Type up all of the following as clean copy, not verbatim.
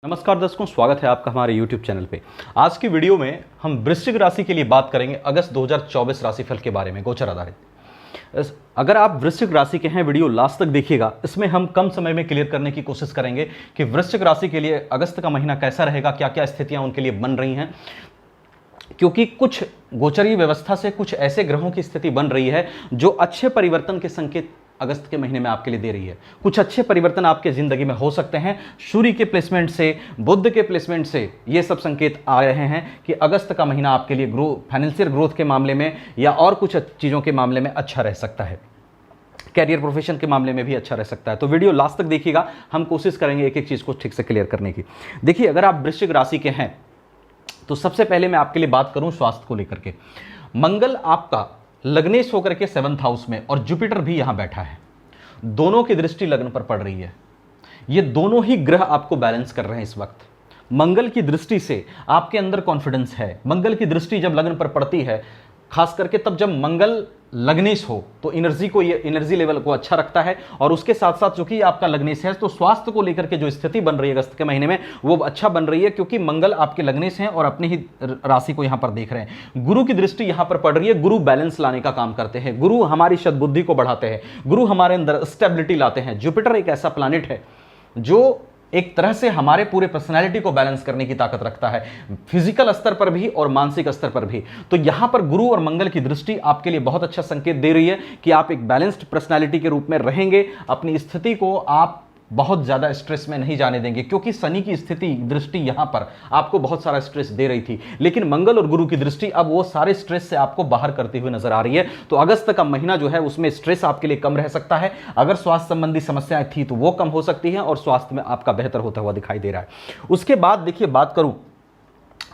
नमस्कार दर्शकों, स्वागत है आपका हमारे YouTube चैनल पे। आज की वीडियो में हम वृश्चिक राशि के लिए बात करेंगे अगस्त 2024 राशिफल के बारे में, गोचर आधारित। अगर आप वृश्चिक राशि के हैं, वीडियो लास्ट तक देखिएगा। इसमें हम कम समय में क्लियर करने की कोशिश करेंगे कि वृश्चिक राशि के लिए अगस्त का महीना कैसा रहेगा, क्या क्या स्थितियां उनके लिए बन रही हैं, क्योंकि कुछ गोचरीय व्यवस्था से कुछ ऐसे ग्रहों की स्थिति बन रही है जो अच्छे परिवर्तन के संकेत अगस्त के महीने में आपके लिए दे रही है। कुछ अच्छे परिवर्तन आपके जिंदगी में हो सकते हैं। सूर्य के प्लेसमेंट से, बुध के प्लेसमेंट से ये सब संकेत आ रहे हैं कि अगस्त का महीना आपके लिए फाइनेंशियल ग्रोथ के मामले में या और कुछ चीज़ों के मामले में अच्छा रह सकता है। कैरियर प्रोफेशन के मामले में भी अच्छा रह सकता है। तो वीडियो लास्ट तक देखिएगा, हम कोशिश करेंगे एक एक चीज़ को ठीक से क्लियर करने की। देखिए, अगर आप वृश्चिक राशि के हैं तो सबसे पहले मैं आपके लिए बात करूं स्वास्थ्य को लेकर के। मंगल आपका लग्नेश होकर के 7th हाउस में और जुपिटर भी यहां बैठा है। दोनों की दृष्टि लग्न पर पड़ रही है। ये दोनों ही ग्रह आपको बैलेंस कर रहे हैं इस वक्त। मंगल की दृष्टि से आपके अंदर कॉन्फिडेंस है। मंगल की दृष्टि जब लग्न पर पड़ती है, खास करके तब जब मंगल लग्नेश हो तो ये एनर्जी लेवल को अच्छा रखता है। और उसके साथ साथ चूंकि आपका लग्नेश है तो स्वास्थ्य को लेकर के जो स्थिति बन रही है अगस्त के महीने में वो अच्छा बन रही है, क्योंकि मंगल आपके लग्नेश हैं और अपनी ही राशि को यहां पर देख रहे हैं। गुरु की दृष्टि यहां पर पड़ रही है। गुरु बैलेंस लाने का काम करते हैं। गुरु हमारी सद्बुद्धि को बढ़ाते हैं। गुरु हमारे अंदर स्टेबिलिटी लाते हैं। जुपिटर एक ऐसा प्लैनेट है जो एक तरह से हमारे पूरे पर्सनालिटी को बैलेंस करने की ताकत रखता है, फिजिकल स्तर पर भी और मानसिक स्तर पर भी। तो यहां पर गुरु और मंगल की दृष्टि आपके लिए बहुत अच्छा संकेत दे रही है कि आप एक बैलेंस्ड पर्सनालिटी के रूप में रहेंगे। अपनी स्थिति को आप बहुत ज़्यादा स्ट्रेस में नहीं जाने देंगे, क्योंकि शनि की स्थिति दृष्टि यहाँ पर आपको बहुत सारा स्ट्रेस दे रही थी, लेकिन मंगल और गुरु की दृष्टि अब वो सारे स्ट्रेस से आपको बाहर करते हुए नजर आ रही है। तो अगस्त का महीना जो है उसमें स्ट्रेस आपके लिए कम रह सकता है। अगर स्वास्थ्य संबंधी समस्याएं थी तो वो कम हो सकती हैं और स्वास्थ्य में आपका बेहतर होता हुआ दिखाई दे रहा है। उसके बाद देखिए, बात करूं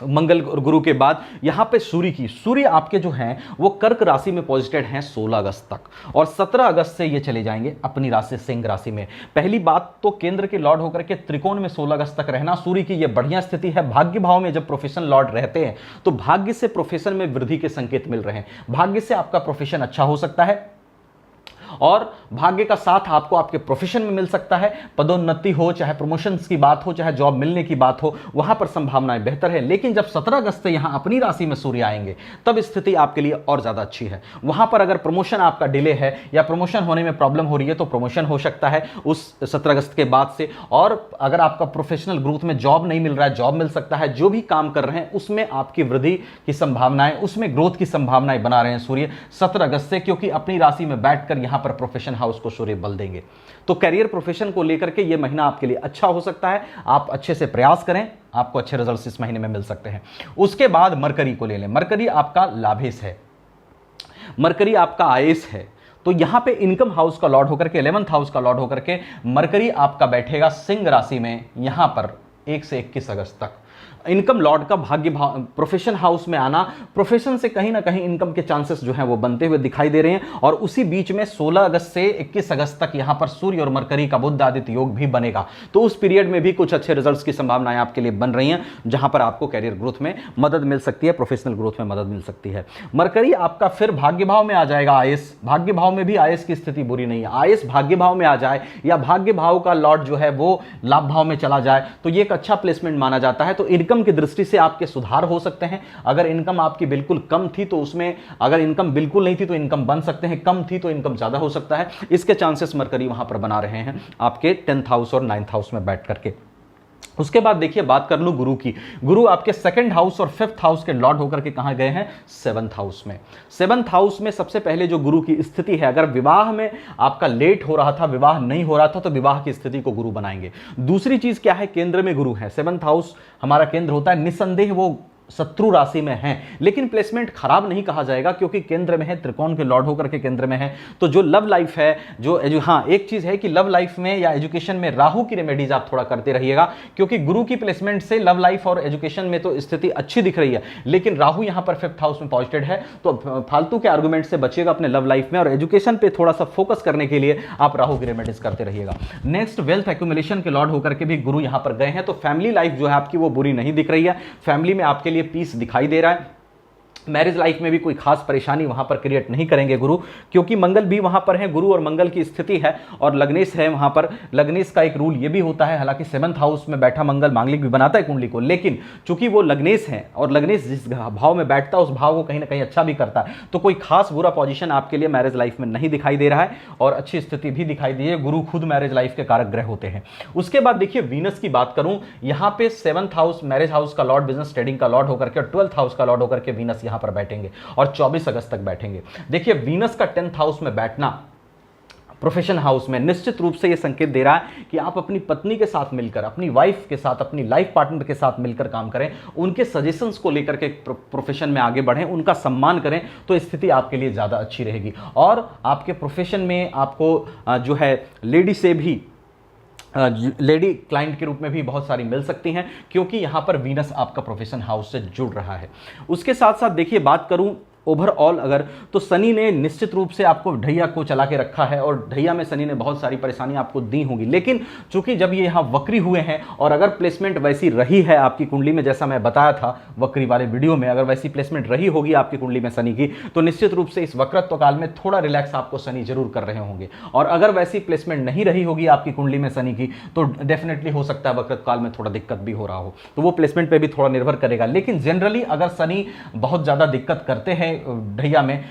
मंगल और गुरु के बाद यहां पे सूर्य की। सूर्य आपके जो हैं वो कर्क राशि में पॉजिटेड हैं 16 अगस्त तक, और 17 अगस्त से ये चले जाएंगे अपनी राशि सिंह राशि में। पहली बात तो केंद्र के लॉर्ड होकर के त्रिकोण में 16 अगस्त तक रहना सूर्य की ये बढ़िया स्थिति है। भाग्य भाव में जब प्रोफेशन लॉर्ड रहते हैं तो भाग्य से प्रोफेशन में वृद्धि के संकेत मिल रहे हैं। भाग्य से आपका प्रोफेशन अच्छा हो सकता है और भाग्य का साथ आपको आपके प्रोफेशन में मिल सकता है। पदोन्नति हो, चाहे प्रमोशंस की बात हो, चाहे जॉब मिलने की बात हो, वहां पर संभावनाएं बेहतर है। लेकिन जब 17 अगस्त से यहां अपनी राशि में सूर्य आएंगे तब स्थिति आपके लिए और ज्यादा अच्छी है। वहां पर अगर प्रमोशन आपका डिले है या प्रमोशन होने में प्रॉब्लम हो रही है तो प्रमोशन हो सकता है उस 17 अगस्त के बाद से। और अगर आपका प्रोफेशनल ग्रोथ में जॉब नहीं मिल रहा है, जॉब मिल सकता है। जो भी काम कर रहे हैं उसमें आपकी वृद्धि की संभावनाएं, उसमें ग्रोथ की संभावनाएं बना रहे हैं सूर्य 17 अगस्त से, क्योंकि अपनी राशि में बैठकर यहां पर प्रोफेशन हाउस को सूर्य बल देंगे। तो करियर प्रोफेशन को लेकर के यह महीना आपके लिए अच्छा हो सकता है। आप अच्छे से प्रयास करें, आपको अच्छे रिजल्ट्स इस महीने में मिल सकते हैं। उसके बाद मरकरी को ले लें। मरकरी आपका लाभेश है, मरकरी आपका आयेश है। तो यहां पे इनकम हाउस का लॉर्ड होकर के, 11th हाउस का लॉर्ड होकर के मरकरी आपका बैठेगा सिंह राशि में यहां पर 1 से 21 अगस्त तक। इनकम लॉर्ड का भाग्य भाव प्रोफेशन हाउस में आना, प्रोफेशन से कहीं ना कहीं इनकम के चांसेस जो हैं वो बनते हुए दिखाई दे रहे हैं। और उसी बीच में 16 अगस्त से 21 अगस्त तक यहां पर सूर्य और मरकरी का बुध आदित्य योग भी बनेगा। तो उस पीरियड में भी कुछ अच्छे रिजल्ट्स की संभावनाएं आपके लिए बन रही हैं, जहां पर आपको कैरियर ग्रोथ में मदद मिल सकती है, प्रोफेशनल ग्रोथ में मदद मिल सकती है। मरकरी आपका फिर भाग्य भाव में आ जाएगा। आयस भाग्य भाव में भी आयस की स्थिति बुरी नहीं है। आयस भाग्य भाव में आ जाए या भाग्य भाव का लॉर्ड जो है वो लाभ भाव में चला जाए तो ये एक अच्छा प्लेसमेंट माना जाता है। तो इनकम की दृष्टि से आपके सुधार हो सकते हैं। अगर इनकम आपकी बिल्कुल कम थी तो उसमें, अगर इनकम बिल्कुल नहीं थी तो इनकम बन सकते हैं, कम थी तो इनकम ज्यादा हो सकता है। इसके चांसेस मरकरी वहां पर बना रहे हैं आपके 10th हाउस और 9th हाउस में बैठ करके। उसके बाद देखिए, बात कर लूं गुरु की। गुरु आपके 2nd हाउस और 5th हाउस के लॉर्ड होकर के कहां गए हैं? 7th हाउस में। 7th हाउस में सबसे पहले जो गुरु की स्थिति है, अगर विवाह में आपका लेट हो रहा था, विवाह नहीं हो रहा था, तो विवाह की स्थिति को गुरु बनाएंगे। दूसरी चीज क्या है? केंद्र में गुरु है। 7th हाउस हमारा केंद्र होता है। निस्संदेह वो शत्रु राशि में है, लेकिन प्लेसमेंट खराब नहीं कहा जाएगा, क्योंकि केंद्र में है, त्रिकोण के लॉर्ड होकर के केंद्र में है। तो जो लव लाइफ है, एक चीज है कि लव लाइफ में या एजुकेशन में राहु की रेमेडीज आप थोड़ा करते रहिएगा, क्योंकि गुरु की प्लेसमेंट से लव लाइफ और एजुकेशन में तो स्थिति अच्छी दिख रही है, लेकिन राहु यहां पर 5th हाउस में पॉजिटेड है। तो फालतू के आर्गुमेंट से बचिएगा अपने लव लाइफ में, और एजुकेशन पे थोड़ा सा फोकस करने के लिए आप राहु की रेमेडीज करते रहिएगा। नेक्स्ट, वेल्थ एक्यूमुलेशन के लॉर्ड होकर के भी गुरु यहां पर गए हैं। तो फैमिली लाइफ जो है आपकी वो बुरी नहीं दिख रही है। फैमिली में आपके लिए पीस दिखाई दे रहा है। मैरिज लाइफ में भी कोई खास परेशानी वहां पर क्रिएट नहीं करेंगे गुरु, क्योंकि मंगल भी वहां पर है, गुरु और मंगल की स्थिति है और लग्नेश है वहां पर। लग्नेश का एक रूल ये भी होता है, हालांकि 7th हाउस में बैठा मंगल मांगलिक भी बनाता है कुंडली को, लेकिन चूंकि वो लग्नेश है और लग्नेश जिस भाव में बैठता है उस भाव को कहीं ना कहीं अच्छा भी करता है, तो कोई खास बुरा पोजीशन आपके लिए मैरिज लाइफ में नहीं दिखाई दे रहा है और अच्छी स्थिति भी दिखाई दी है। गुरु खुद मैरिज लाइफ के कारक ग्रह होते हैं। उसके बाद देखिए वीनस की बात करूं, यहां पे 7th हाउस मैरिज हाउस का लॉर्ड, बिजनेस ट्रेडिंग का लॉर्ड होकर के, 12th हाउस का लॉर्ड होकर के वीनस यहां पर बैठेंगे और 24 अगस्त तक बैठेंगे। देखिए वीनस का 10th हाउस में बैठना प्रोफेशन हाउस में निश्चित रूप से यह संकेत दे रहा है कि आप अपनी पत्नी के साथ मिलकर, अपनी वाइफ के साथ, अपनी लाइफ पार्टनर के साथ मिलकर काम करें, उनके सजेशंस को लेकर के प्रोफेशन में आगे बढ़ें, उनका सम्मान करें, तो स्थिति आपके लिए ज़्यादा अच्छी रहेगी। और आपके प्रोफेशन में आपको जो है लेडी से भी, लेडी क्लाइंट के रूप में भी बहुत सारी मिल सकती हैं, क्योंकि यहां पर वीनस आपका प्रोफेशन हाउस से जुड़ रहा है। उसके साथ साथ देखिए बात करूं ओवरऑल अगर, तो शनि ने निश्चित रूप से आपको ढैया को चला के रखा है और ढैया में शनि ने बहुत सारी परेशानी आपको दी होंगी, लेकिन चूंकि जब ये यहाँ वक्री हुए हैं और अगर प्लेसमेंट वैसी रही है आपकी कुंडली में, जैसा मैं बताया था वक्री वाले वीडियो में, अगर वैसी प्लेसमेंट रही होगी आपकी कुंडली में शनि की, तो निश्चित रूप से इस वक्रत्व काल में थोड़ा रिलैक्स आपको शनि जरूर कर रहे होंगे। और अगर वैसी प्लेसमेंट नहीं रही होगी आपकी कुंडली में शनि की, तो डेफिनेटली हो सकता है वक्रत्व काल में थोड़ा दिक्कत भी हो रहा हो, तो वो प्लेसमेंट पर भी थोड़ा निर्भर करेगा। लेकिन जनरली अगर शनि बहुत ज़्यादा दिक्कत करते हैं ढैया में,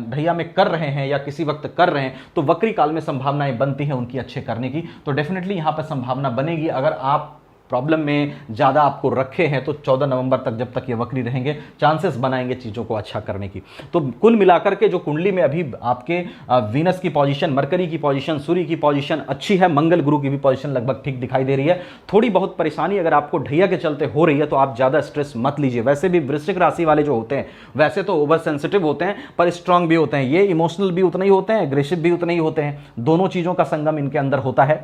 ढैया में कर रहे हैं या किसी वक्त कर रहे हैं, तो वक्री काल में संभावनाएं बनती हैं उनकी अच्छे करने की, तो डेफिनेटली यहां पर संभावना बनेगी। अगर आप प्रॉब्लम में ज़्यादा आपको रखे हैं तो 14 नवंबर तक, जब तक ये वक्री रहेंगे, चांसेस बनाएंगे चीज़ों को अच्छा करने की। तो कुल मिलाकर के जो कुंडली में अभी आपके वीनस की पोजीशन, मरकरी की पोजीशन, सूर्य की पोजीशन अच्छी है, मंगल गुरु की भी पोजीशन लगभग ठीक दिखाई दे रही है। थोड़ी बहुत परेशानी अगर आपको ढैया के चलते हो रही है तो आप ज़्यादा स्ट्रेस मत लीजिए। वैसे भी वृश्चिक राशि वाले जो होते हैं वैसे तो ओवर सेंसिटिव होते हैं, पर स्ट्रांग भी होते हैं, ये इमोशनल भी उतने ही होते हैं, एग्रेसिव भी उतने ही होते हैं, दोनों चीज़ों का संगम इनके अंदर होता है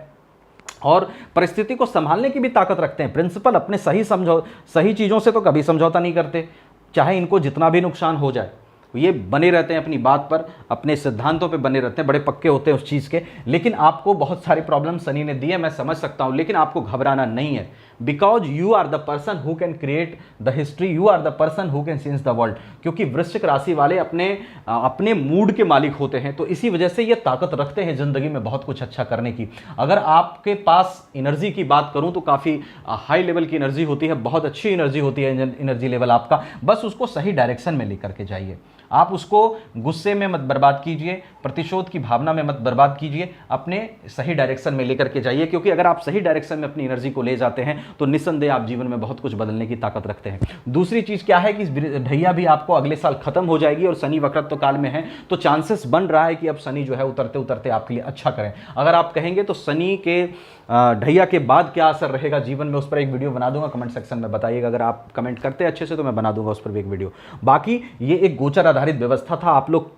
और परिस्थिति को संभालने की भी ताकत रखते हैं। प्रिंसिपल अपने सही चीज़ों से तो कभी समझौता नहीं करते, चाहे इनको जितना भी नुकसान हो जाए, ये बने रहते हैं अपनी बात पर, अपने सिद्धांतों पे बने रहते हैं, बड़े पक्के होते हैं उस चीज़ के। लेकिन आपको बहुत सारी प्रॉब्लम शनि ने दी है, मैं समझ सकता हूँ, लेकिन आपको घबराना नहीं है, because you are the person who can create the history, you are the person who can change the world. क्योंकि वृश्चिक राशि वाले अपने मूड के मालिक होते हैं, तो इसी वजह से ये ताकत रखते हैं जिंदगी में बहुत कुछ अच्छा करने की। अगर आपके पास एनर्जी की बात करूं तो काफ़ी हाई लेवल की एनर्जी होती है, बहुत अच्छी एनर्जी होती है एनर्जी लेवल आपका, बस उसको सही डायरेक्शन में लेकर के जाइए। आप उसको गुस्से में मत बर्बाद कीजिए, प्रतिशोध की भावना में मत बर्बाद कीजिए, अपने सही डायरेक्शन में लेकर के जाइए, क्योंकि अगर आप सही डायरेक्शन में अपनी एनर्जी को ले जाते हैं तो निस्संदेह आप जीवन में बहुत कुछ बदलने की ताकत रखते हैं। दूसरी चीज़ क्या है कि ढैया भी आपको अगले साल खत्म हो जाएगी और शनि वक्रत्व काल में है, तो चांसेस बन रहा है कि अब शनि जो है उतरते उतरते आपके लिए अच्छा करें। अगर आप कहेंगे तो शनि के ढैया के बाद क्या असर रहेगा जीवन में, उस पर एक वीडियो बना दूंगा, कमेंट सेक्शन में बताइएगा। अगर आप कमेंट करते हैं अच्छे से तो मैं बना दूंगा उस पर भी एक वीडियो। बाकी ये एक गोचर आधारित व्यवस्था था। आप लोग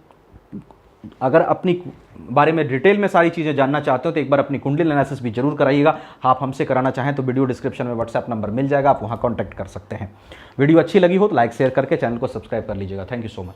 अगर अपनी बारे में डिटेल में सारी चीज़ें जानना चाहते हो तो एक बार अपनी कुंडली एनालिसिस भी जरूर कराइएगा। आप हमसे कराना चाहें तो वीडियो डिस्क्रिप्शन में व्हाट्सएप नंबर मिल जाएगा, आप वहां कांटेक्ट कर सकते हैं। वीडियो अच्छी लगी हो तो लाइक शेयर करके चैनल को सब्सक्राइब कर लीजिएगा। Thank you so much.